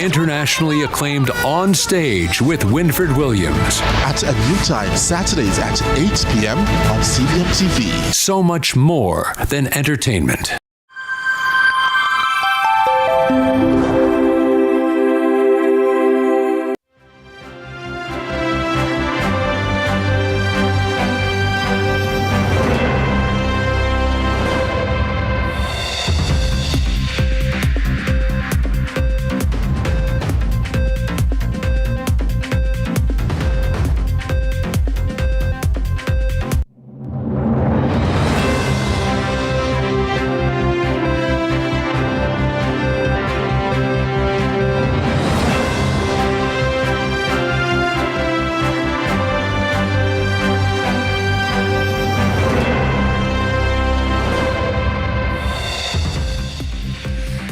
internationally acclaimed On Stage with Winford Williams. At a new time, Saturdays at 8 p.m. on CVM TV. So much more than entertainment.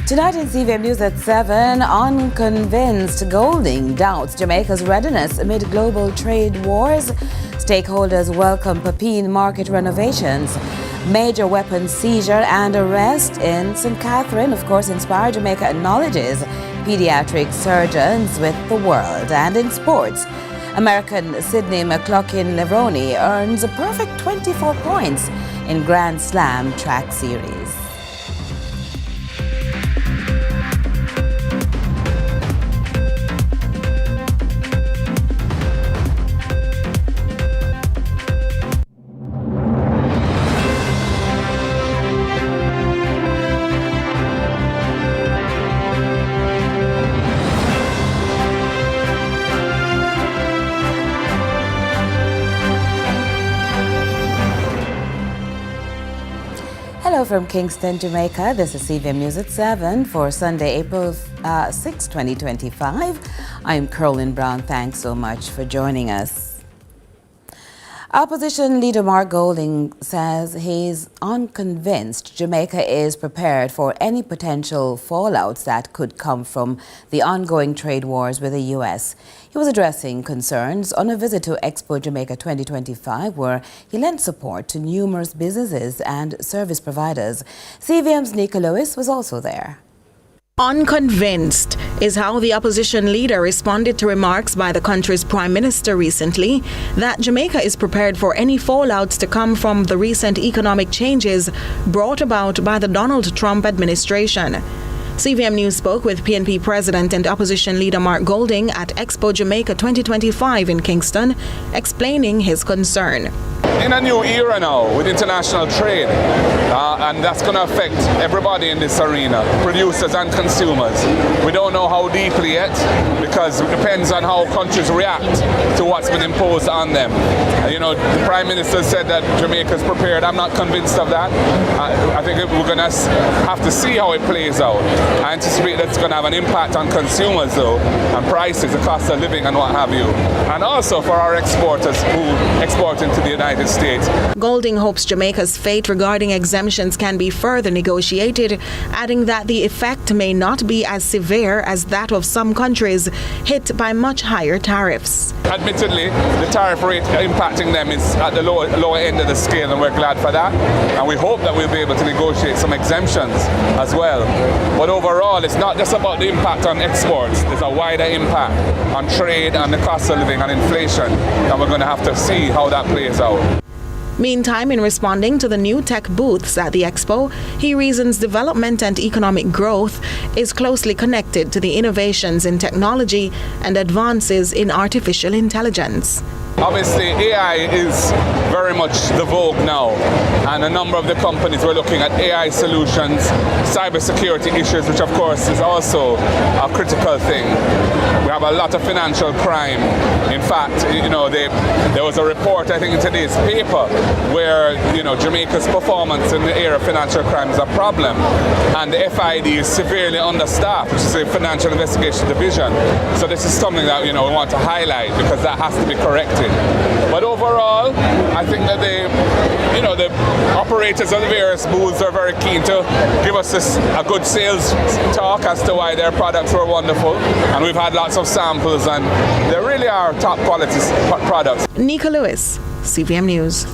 Tonight in CVM News at 7, unconvinced Golding doubts Jamaica's readiness amid global trade wars. Stakeholders welcome Papine market renovations. Major weapons seizure and arrest in St. Catherine. Of course, Inspire Jamaica acknowledges pediatric surgeons with the world. And in sports, American Sydney McLaughlin-Levrone earns a perfect 24 points in Grand Slam track series. Hello from Kingston, Jamaica. This is CVM News at 7 for Sunday, April 6, 2025. I'm Carolyn Brown. Thanks so much for joining us. Opposition leader Mark Golding says he's unconvinced Jamaica is prepared for any potential fallouts that could come from the ongoing trade wars with the U.S. He was addressing concerns on a visit to Expo Jamaica 2025, where he lent support to numerous businesses and service providers. CVM's Nika Lewis was also there. Unconvinced is how the opposition leader responded to remarks by the country's prime minister recently that Jamaica is prepared for any fallouts to come from the recent economic changes brought about by the Donald Trump administration. CVM News spoke with PNP President and Opposition Leader Mark Golding at Expo Jamaica 2025 in Kingston, explaining his concern. In a new era now with international trade, and that's going to affect everybody in this arena, producers and consumers. We don't know how deeply yet, because it depends on how countries react to what's been imposed on them. You know, the Prime Minister said that Jamaica is prepared. I'm not convinced of that. I think we're going to have to see how it plays out. I anticipate that's going to have an impact on consumers, though, and prices, the cost of living and what have you. And also for our exporters who export into the United States. Golding hopes Jamaica's fate regarding exemptions can be further negotiated, adding that the effect may not be as severe as that of some countries hit by much higher tariffs. Admittedly, the tariff rate impacting them is at the lower end of the scale, and we're glad for that. And we hope that we'll be able to negotiate some exemptions as well. But overall, it's not just about the impact on exports. There's a wider impact on trade and the cost of living and inflation, and we're going to have to see how that plays out. Meantime, in responding to the new tech booths at the Expo, he reasons development and economic growth is closely connected to the innovations in technology and advances in artificial intelligence. Obviously, AI is very much the vogue now, and a number of the companies were looking at AI solutions, cybersecurity issues, which of course is also a critical thing. We have a lot of financial crime. In fact, you know, there was a report, I think, in today's paper where, you know, Jamaica's performance in the area of financial crime is a problem, and the FID is severely understaffed, which is the Financial Investigation Division. So this is something that, you know, we want to highlight, because that has to be corrected. But overall, I think that the operators of the various booths are very keen to give us a good sales talk as to why their products were wonderful. And we've had lots of samples, and they really are top quality products. Nika Lewis, CVM News.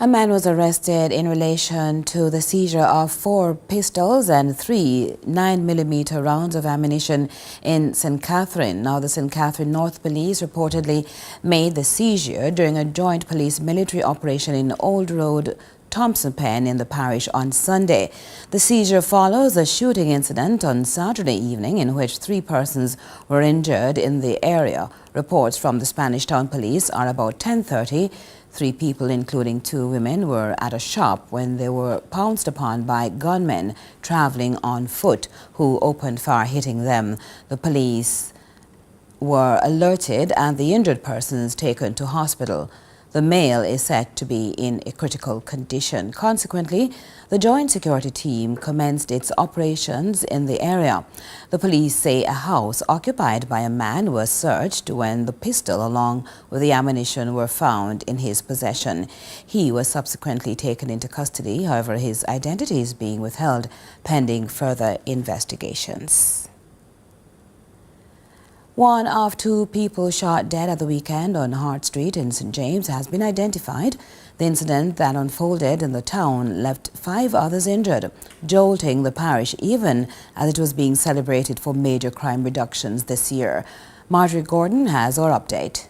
A man was arrested in relation to the seizure of 4 pistols and 3 9mm rounds of ammunition in St. Catherine. Now, the St. Catherine North Police reportedly made the seizure during a joint police military operation in Old Road, Thompson Pen in the parish on Sunday. The seizure follows a shooting incident on Saturday evening in which 3 persons were injured in the area. Reports from the Spanish Town Police are about 10:30. 3 people, including 2 women, were at a shop when they were pounced upon by gunmen traveling on foot who opened fire, hitting them. The police were alerted and the injured persons taken to hospital. The male is said to be in a critical condition. Consequently, the joint security team commenced its operations in the area. The police say a house occupied by a man was searched when the pistol along with the ammunition were found in his possession. He was subsequently taken into custody. However, his identity is being withheld pending further investigations. 1 of 2 people shot dead at the weekend on Hart Street in St. James has been identified. The incident that unfolded in the town left 5 others injured, jolting the parish even as it was being celebrated for major crime reductions this year. Marjorie Gordon has our update.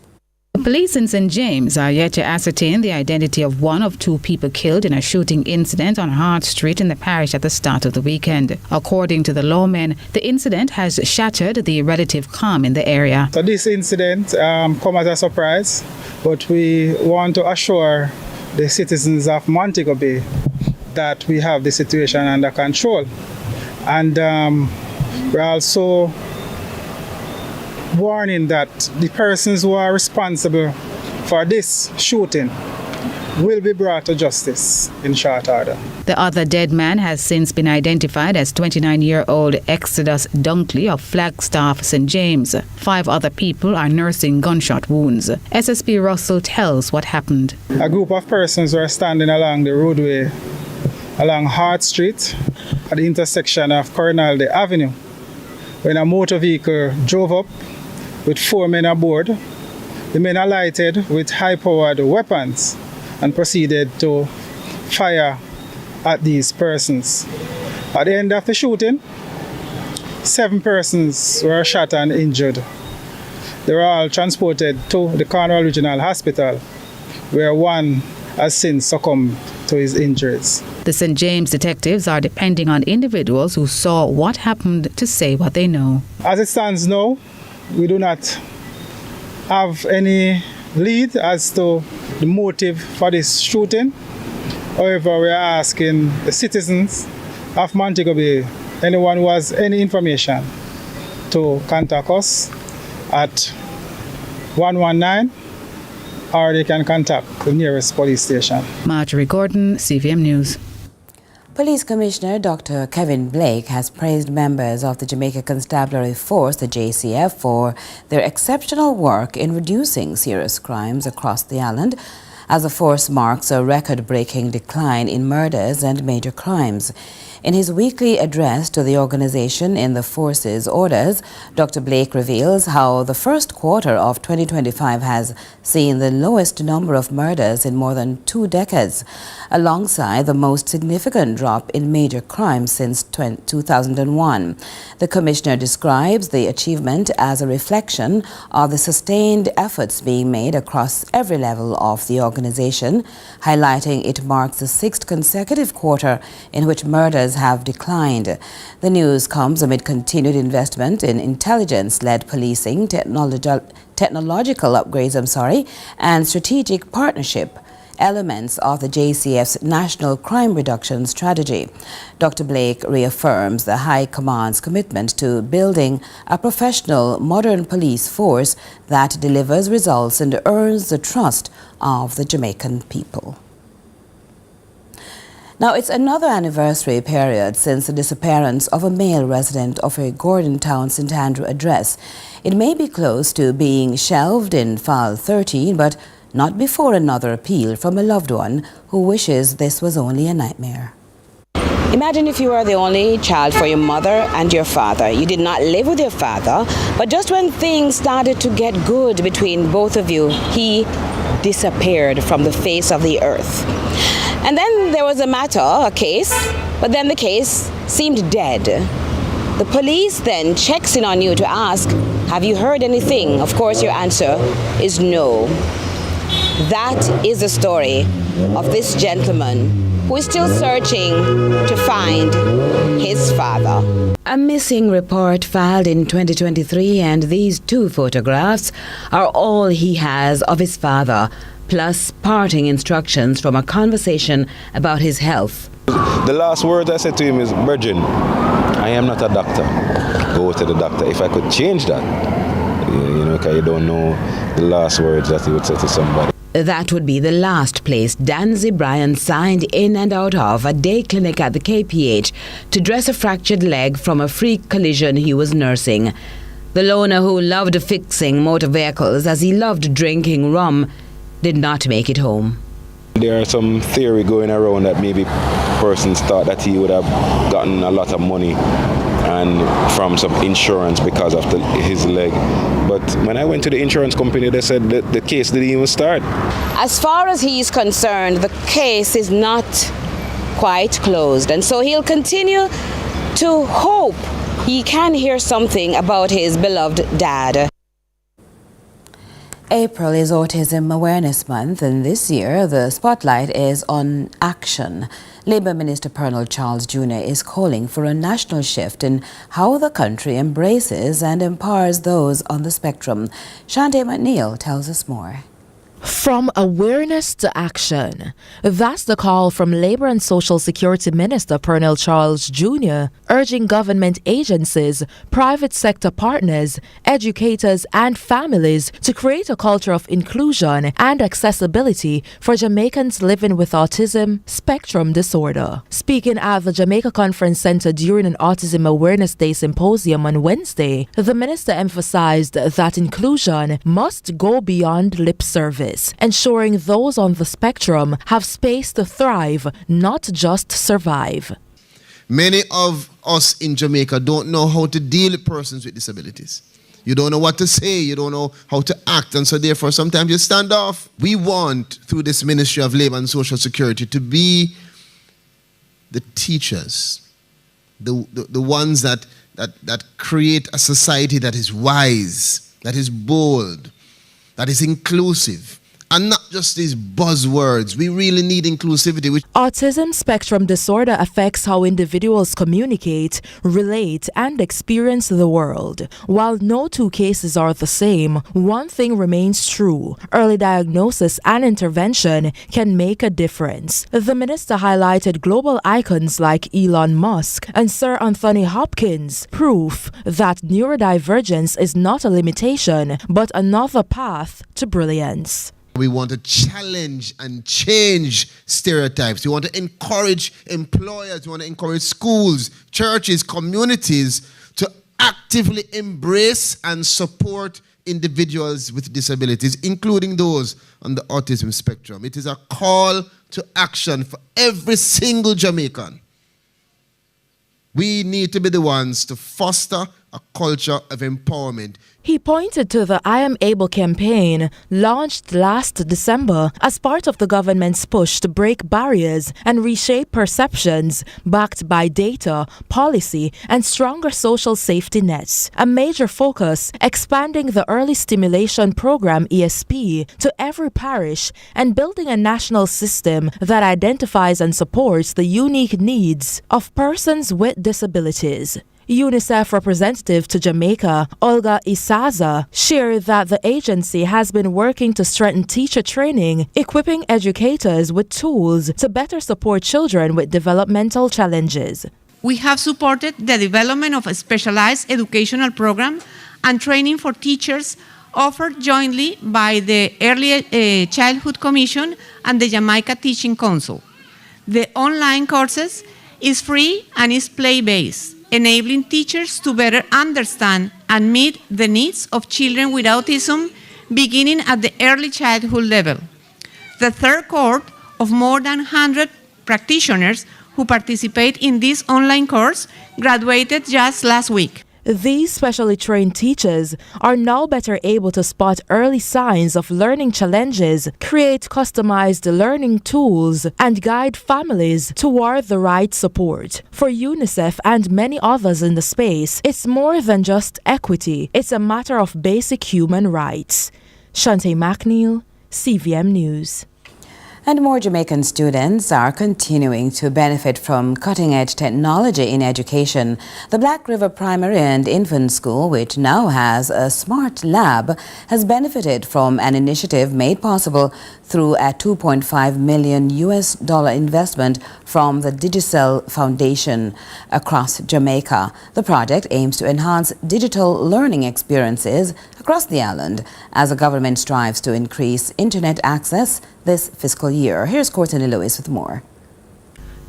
The police in St. James are yet to ascertain the identity of 1 of 2 people killed in a shooting incident on Hart Street in the parish at the start of the weekend. According to the lawmen, the incident has shattered the relative calm in the area. So this incident come as a surprise, but we want to assure the citizens of Montego Bay that we have the situation under control. And we're also warning that the persons who are responsible for this shooting will be brought to justice in short order. The other dead man has since been identified as 29-year-old Exodus Dunkley of Flagstaff, St. James. 5 other people are nursing gunshot wounds. SSP Russell tells what happened. A group of persons were standing along the roadway along Hart Street at the intersection of Coronado Avenue when a motor vehicle drove up with 4 men aboard. The men alighted with high-powered weapons and proceeded to fire at these persons. At the end of the shooting, 7 persons were shot and injured. They were all transported to the Cornwall Regional Hospital, where 1 has since succumbed to his injuries. The St. James detectives are depending on individuals who saw what happened to say what they know. As it stands now, we do not have any lead as to the motive for this shooting. However, we are asking the citizens of Montego Bay, anyone who has any information, to contact us at 119 or they can contact the nearest police station. Marjorie Gordon, CVM News. Police Commissioner Dr. Kevin Blake has praised members of the Jamaica Constabulary Force, the JCF, for their exceptional work in reducing serious crimes across the island, as the force marks a record-breaking decline in murders and major crimes. In his weekly address to the organization in the force's orders, Dr. Blake reveals how the first quarter of 2025 has seen the lowest number of murders in more than 2 decades, alongside the most significant drop in major crimes since 2001. The commissioner describes the achievement as a reflection of the sustained efforts being made across every level of the organization, highlighting it marks the 6th consecutive quarter in which murders have declined. The news comes amid continued investment in intelligence-led policing, technological upgrades, and strategic partnership elements of the JCF's National Crime Reduction Strategy. Dr. Blake reaffirms the High Command's commitment to building a professional, modern police force that delivers results and earns the trust of the Jamaican people. Now, it's another anniversary period since the disappearance of a male resident of a Gordon Town St. Andrew address. It may be close to being shelved in File 13, but not before another appeal from a loved one who wishes this was only a nightmare. Imagine if you were the only child for your mother and your father. You did not live with your father, but just when things started to get good between both of you, he disappeared from the face of the earth. And then there was a case, but then the case seemed dead. The police then checks in on you to ask, have you heard anything? Of course, your answer is no. That is the story of this gentleman who is still searching to find his father. A missing report filed in 2023, and these 2 photographs are all he has of his father, plus parting instructions from a conversation about his health. The last words I said to him is, "Virgin, I am not a doctor. Go to the doctor." If I could change that, because you don't know the last words that he would say to somebody. That would be the last place Danzy Bryan signed in and out of a day clinic at the KPH to dress a fractured leg from a freak collision he was nursing. The loner, who loved fixing motor vehicles as he loved drinking rum, did not make it home. There are some theory going around that maybe persons thought that he would have gotten a lot of money and from some insurance because of his leg. But when I went to the insurance company, they said that the case didn't even start. As far as he's concerned, the case is not quite closed, and so he'll continue to hope he can hear something about his beloved dad. April is Autism Awareness Month, and this year the spotlight is on action. Labour Minister Colonel Charles Jr. is calling for a national shift in how the country embraces and empowers those on the spectrum. Shante McNeil tells us more. From awareness to action. That's the call from Labour and Social Security Minister Colonel Charles Jr., urging government agencies, private sector partners, educators and families to create a culture of inclusion and accessibility for Jamaicans living with autism spectrum disorder. Speaking at the Jamaica Conference Centre during an Autism Awareness Day symposium on Wednesday, the minister emphasized that inclusion must go beyond lip service, ensuring those on the spectrum have space to thrive, not just survive. Many of us in Jamaica don't know how to deal with persons with disabilities. You don't know what to say, you don't know how to act, and so therefore sometimes you stand off. We want, through this Ministry of Labour and Social Security, to be the teachers, the ones that create a society that is wise, that is bold, that is inclusive. And not just these buzzwords. We really need inclusivity. Autism spectrum disorder affects how individuals communicate, relate, and experience the world. While no 2 cases are the same, one thing remains true. Early diagnosis and intervention can make a difference. The minister highlighted global icons like Elon Musk and Sir Anthony Hopkins, proof that neurodivergence is not a limitation, but another path to brilliance. We want to challenge and change stereotypes. We want to encourage employers, we want to encourage schools, churches, communities to actively embrace and support individuals with disabilities, including those on the autism spectrum. It is a call to action for every single Jamaican. We need to be the ones to foster a culture of empowerment. He pointed to the I Am Able campaign launched last December as part of the government's push to break barriers and reshape perceptions backed by data, policy, and stronger social safety nets. A major focus, expanding the Early Stimulation Program ESP to every parish and building a national system that identifies and supports the unique needs of persons with disabilities. UNICEF representative to Jamaica, Olga Isaza, shared that the agency has been working to strengthen teacher training, equipping educators with tools to better support children with developmental challenges. We have supported the development of a specialized educational program and training for teachers offered jointly by the Early Childhood Commission and the Jamaica Teaching Council. The online courses is free and is play-based, enabling teachers to better understand and meet the needs of children with autism, beginning at the early childhood level. The third cohort of more than 100 practitioners who participate in this online course graduated just last week. These specially trained teachers are now better able to spot early signs of learning challenges, create customized learning tools, and guide families toward the right support. For UNICEF and many others in the space, it's more than just equity. It's a matter of basic human rights. Shante McNeil, CVM News. And more Jamaican students are continuing to benefit from cutting-edge technology in education. The Black River Primary and Infant School, which now has a smart lab, has benefited from an initiative made possible through a $2.5 million investment from the Digicel Foundation across Jamaica. The project aims to enhance digital learning experiences across the island as the government strives to increase internet access this fiscal year. Here's Courtney Lewis with more.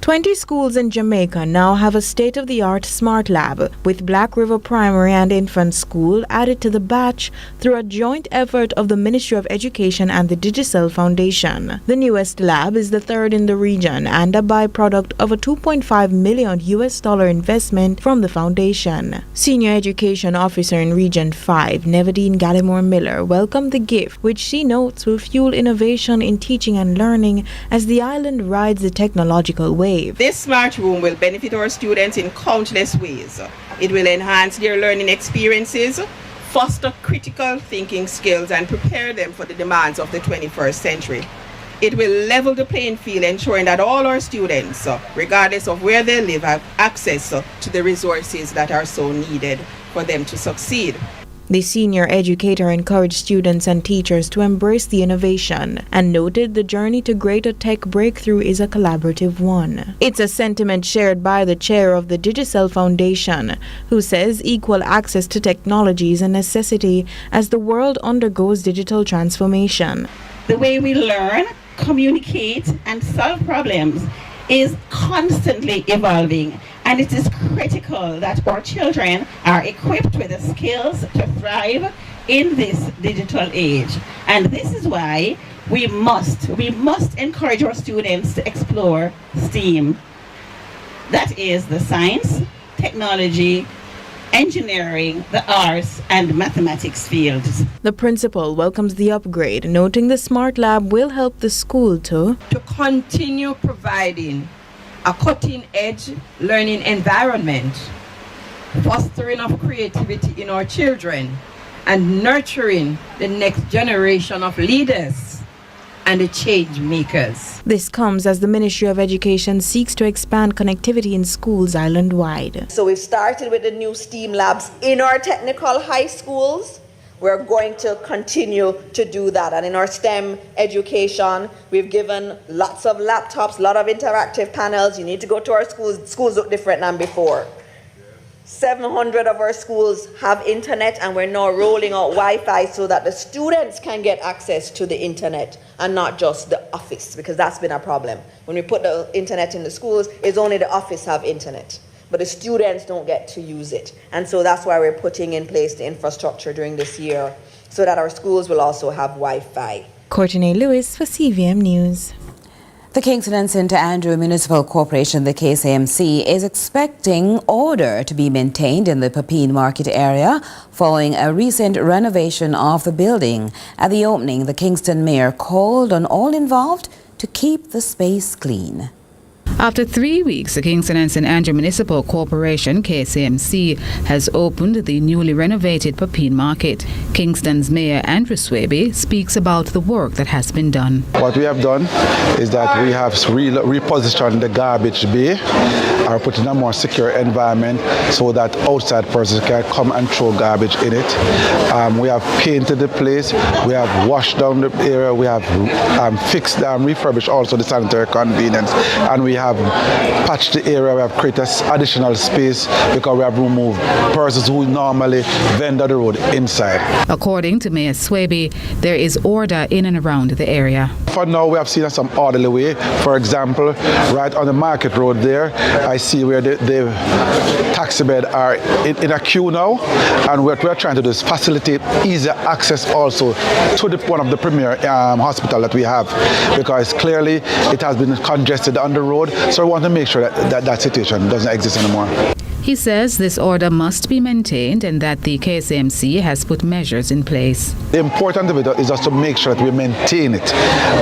20 schools in Jamaica now have a state-of-the-art smart lab, with Black River Primary and Infant School added to the batch through a joint effort of the Ministry of Education and the Digicel Foundation. The newest lab is the third in the region and a byproduct of a $2.5 million investment from the foundation. Senior Education Officer in Region 5, Nevadine Gallimore Miller, welcomed the gift, which she notes will fuel innovation in teaching and learning as the island rides the technological wave. This smart room will benefit our students in countless ways. It will enhance their learning experiences, foster critical thinking skills, and prepare them for the demands of the 21st century. It will level the playing field, ensuring that all our students, regardless of where they live, have access to the resources that are so needed for them to succeed. The senior educator encouraged students and teachers to embrace the innovation and noted the journey to greater tech breakthrough is a collaborative one. It's a sentiment shared by the chair of the Digicel Foundation, who says equal access to technology is a necessity as the world undergoes digital transformation. The way we learn, communicate, and solve problems is constantly evolving, and it is critical that our children are equipped with the skills to thrive in this digital age. And this is why we must encourage our students to explore STEAM. That is the science, technology, engineering, the arts, and mathematics fields. The principal welcomes the upgrade, noting the smart lab will help the school to continue providing a cutting-edge learning environment, fostering of creativity in our children, and nurturing the next generation of leaders and the change makers. This comes as the Ministry of Education seeks to expand connectivity in schools island-wide. So we've started with the new STEAM labs in our technical high schools. We're going to continue to do that. And in our STEM education, we've given lots of laptops, a lot of interactive panels. You need to go to our schools. Schools look different than before. 700 of our schools have internet, and we're now rolling out Wi-Fi so that the students can get access to the internet and not just the office, because that's been a problem. When we put the internet in the schools, it's only the office have internet, but the students don't get to use it. And so that's why we're putting in place the infrastructure during this year so that our schools will also have Wi-Fi. Courtney Lewis for CVM News. The Kingston and St. Andrew Municipal Corporation, the KCMC, is expecting order to be maintained in the Papine market area following a recent renovation of the building. At the opening, the Kingston mayor called on all involved to keep the space clean. After 3 weeks, the Kingston and St. Andrew Municipal Corporation, KCMC, has opened the newly renovated Papine Market. Kingston's Mayor Andrew Swaby speaks about the work that has been done. What we have done is that we have repositioned the garbage bay or put in a more secure environment so that outside persons can come and throw garbage in it. We have painted the place, we have washed down the area, we have fixed and refurbished also the sanitary convenience, and we have patched the area. We have created additional space because we have removed persons who normally vendor the road inside. According to Mayor Swaby, there is order in and around the area. For now, we have seen some orderly way. For example, right on the market road there, I see where the taxi bed are in a queue now, and what we're trying to do is facilitate easier access also to one of the premier hospital that we have, because clearly it has been congested on the road, so we want to make sure that situation doesn't exist anymore. He says this order must be maintained and that the KSAMC has put measures in place. The important of it is just to make sure that we maintain it,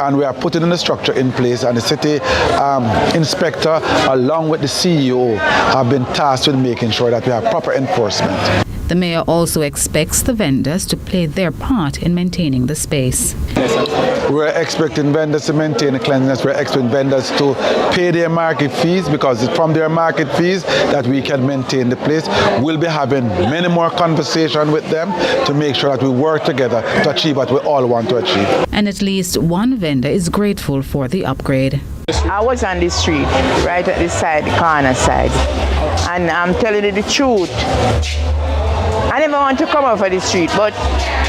and we are putting the structure in place, and the city inspector along with the CEO have been tasked with making sure that we have proper enforcement. The mayor also expects the vendors to play their part in maintaining the space. We're expecting vendors to maintain the cleanliness. We're expecting vendors to pay their market fees, because it's from their market fees that we can maintain the place. We'll be having many more conversations with them to make sure that we work together to achieve what we all want to achieve. And at least one vendor is grateful for the upgrade. I was on the street, right at the side, the corner side, and I'm telling you the truth. I never want to come out of the street, but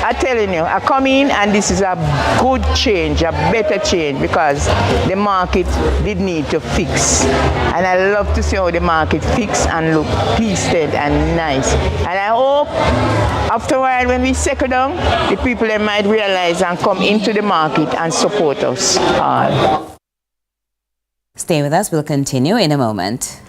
I'm telling you, I come in and this is a good change, a better change, because the market did need to fix. And I love to see how the market fix and look pleasant and nice. And I hope after a while when we settle down, the people they might realize and come into the market and support us all. Stay with us, we'll continue in a moment.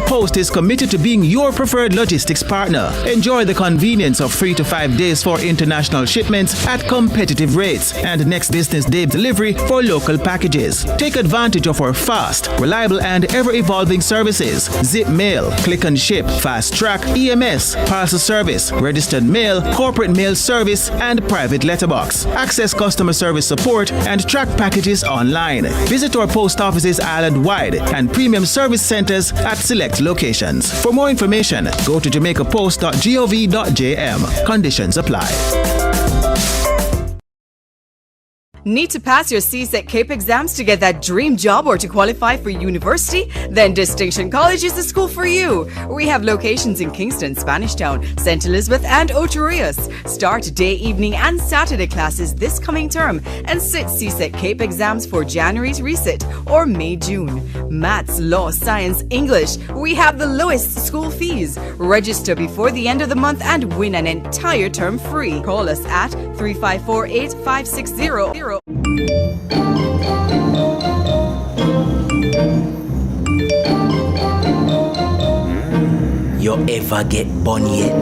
Post is committed to being your preferred logistics partner. Enjoy the convenience of 3 to 5 days for international shipments at competitive rates and next business day delivery for local packages. Take advantage of our fast, reliable and ever-evolving services: zip mail, click and ship, fast track, EMS, parcel service, registered mail, corporate mail service and private letterbox. Access customer service support and track packages online. Visit our post offices island-wide and premium service centers at select locations. For more information, go to jamaicapost.gov.jm. Conditions apply. Need to pass your CSEC CAPE exams to get that dream job or to qualify for university? Then Distinction College is the school for you. We have locations in Kingston, Spanish Town, St. Elizabeth and Ocherius. Start day, evening and Saturday classes this coming term and sit CSEC CAPE exams for January's resit or May, June. Maths, law, science, English. We have the lowest school fees. Register before the end of the month and win an entire term free. Call us at 354-8560. You ever get bun yet?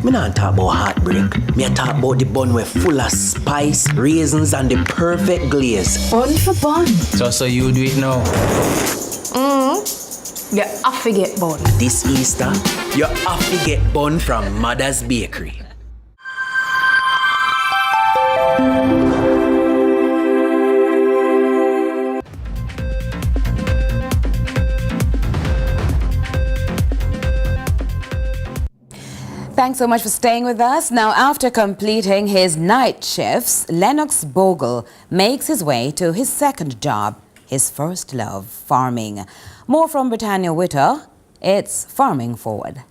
Me not talk about heartbreak. Me a talk about the bun where full of spice, raisins and the perfect glaze. Bun for bun. So you do it now. You have to get bun. This Easter, you have to get bun from Mother's Bakery. Thanks so much for staying with us. Now, after completing his night shifts, Lennox Bogle makes his way to his second job, his first love, farming. More from Britannia Witter. It's Farming Forward.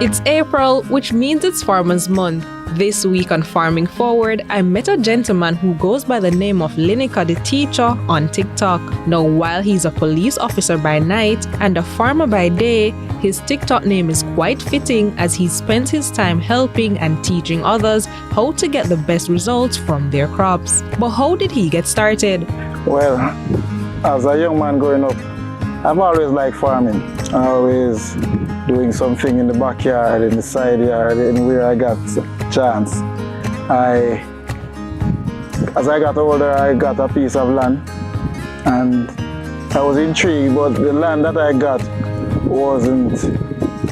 It's April, which means it's Farmers Month. This week on Farming Forward, I met a gentleman who goes by the name of Lineker the Teacher on TikTok. Now, while he's a police officer by night and a farmer by day, his TikTok name is quite fitting as he spends his time helping and teaching others how to get the best results from their crops. But how did he get started? Well, as a young man growing up, I've always liked farming. Always doing something in the backyard, in the side yard, anywhere I got a chance. As I got older, I got a piece of land and I was intrigued, but the land that I got wasn't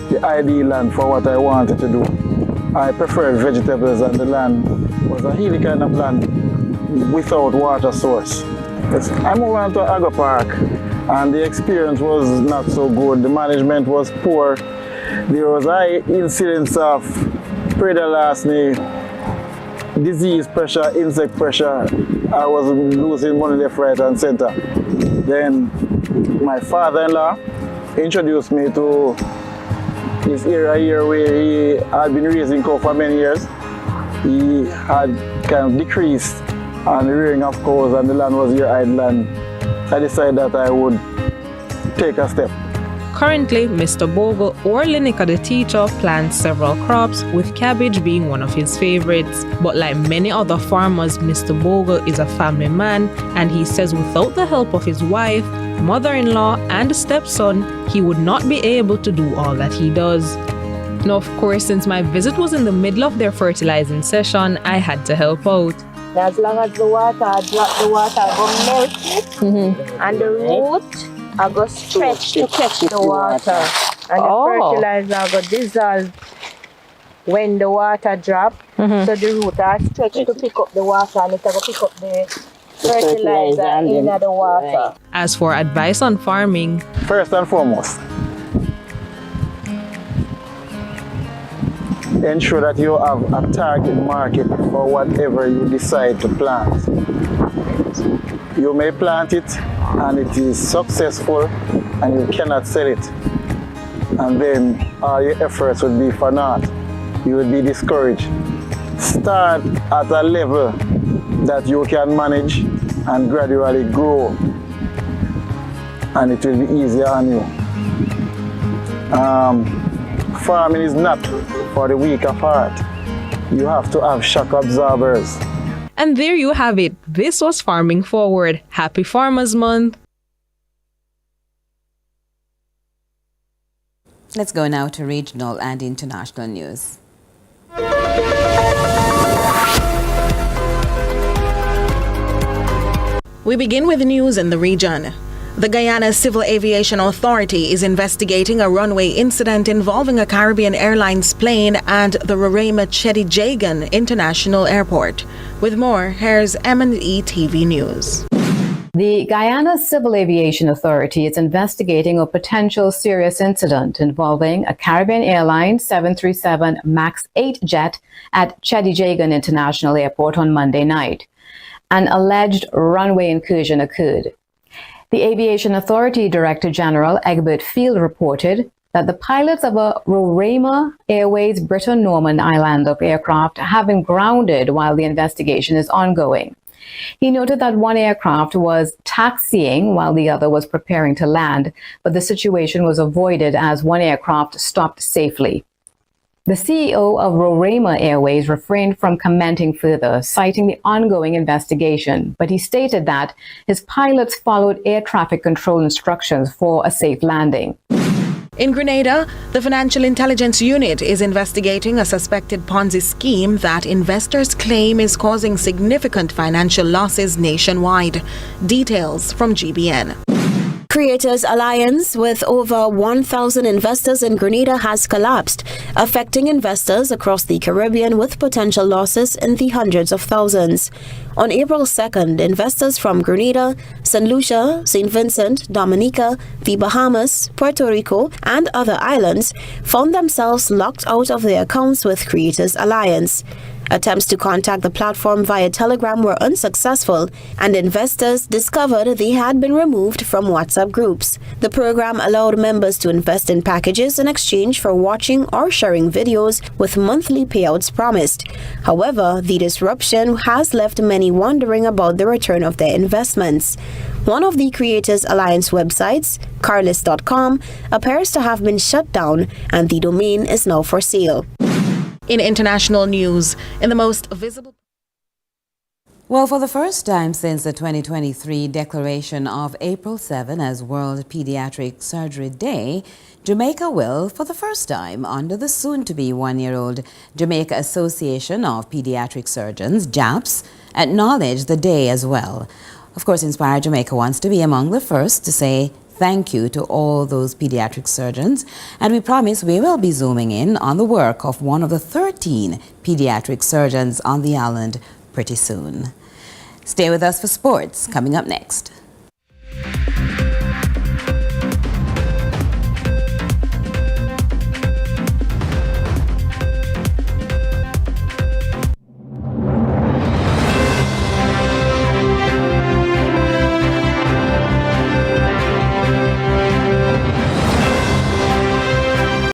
the ideal land for what I wanted to do. I preferred vegetables and the land was a hilly kind of land without water source. Yes. I moved on to Agro Park, and the experience was not so good. The management was poor. There was high incidence of predalacne, disease pressure, insect pressure. I was losing money left, right, and center. Then my father-in-law introduced me to this area here where he had been raising cow for many years. He had kind of decreased on the rearing of cows, and the land was here idle, and I decided that I would take a step. Currently, Mr. Bogle or Lineker the teacher plants several crops, with cabbage being one of his favorites. But like many other farmers, Mr. Bogle is a family man, and he says without the help of his wife, mother-in-law, and stepson, he would not be able to do all that he does. Now, of course, since my visit was in the middle of their fertilizing session, I had to help out. As long as the water, I drop the water, I go melt it, and the root, I go stretch to catch the water. And the fertilizer I go dissolve when the water drop. So the root I stretch to pick up the water, and it I go pick up the fertilizer in the water. As for advice on farming, first and foremost, ensure that you have a target market for whatever you decide to plant. You may plant it and it is successful and you cannot sell it, and then all your efforts would be for naught. You would be discouraged. Start at a level that you can manage and gradually grow, and it will be easier on you. Farming is not for the weak of heart. You have to have shock absorbers. And there you have it. This was Farming Forward. Happy Farmers Month. Let's go now to regional and international news. We begin with news in the region. The Guyana Civil Aviation Authority is investigating a runway incident involving a Caribbean Airlines plane and the Roraima Cheddi Jagan International Airport. With more, here's M&E TV News. The Guyana Civil Aviation Authority is investigating a potential serious incident involving a Caribbean Airlines 737 MAX 8 jet at Cheddi Jagan International Airport on Monday night. An alleged runway incursion occurred. The Aviation Authority Director General Egbert Field reported that the pilots of a Roraima Airways Briton-Norman Islander aircraft have been grounded while the investigation is ongoing. He noted that one aircraft was taxiing while the other was preparing to land, but the situation was avoided as one aircraft stopped safely. The CEO of Roraima Airways refrained from commenting further, citing the ongoing investigation, but he stated that his pilots followed air traffic control instructions for a safe landing. In Grenada, the Financial Intelligence Unit is investigating a suspected Ponzi scheme that investors claim is causing significant financial losses nationwide. Details from GBN. Creators Alliance with over 1,000 investors in Grenada has collapsed, affecting investors across the Caribbean with potential losses in the hundreds of thousands. On April 2nd, investors from Grenada, St. Lucia, St. Vincent, Dominica, the Bahamas, Puerto Rico, and other islands found themselves locked out of their accounts with Creators Alliance. Attempts to contact the platform via Telegram were unsuccessful, and investors discovered they had been removed from WhatsApp groups. The program allowed members to invest in packages in exchange for watching or sharing videos with monthly payouts promised. However, the disruption has left many wondering about the return of their investments. One of the Creators Alliance websites, carlist.com, appears to have been shut down, and the domain is now for sale. In international news, in the most visible... Well, for the first time since the 2023 declaration of April 7 as World Pediatric Surgery Day, Jamaica will, for the first time, under the soon-to-be one-year-old Jamaica Association of Pediatric Surgeons, JAPS, acknowledge the day as well. Of course, Inspire Jamaica wants to be among the first to say thank you to all those pediatric surgeons, and we promise we will be zooming in on the work of one of the 13 pediatric surgeons on the island pretty soon. Stay with us for sports coming up next.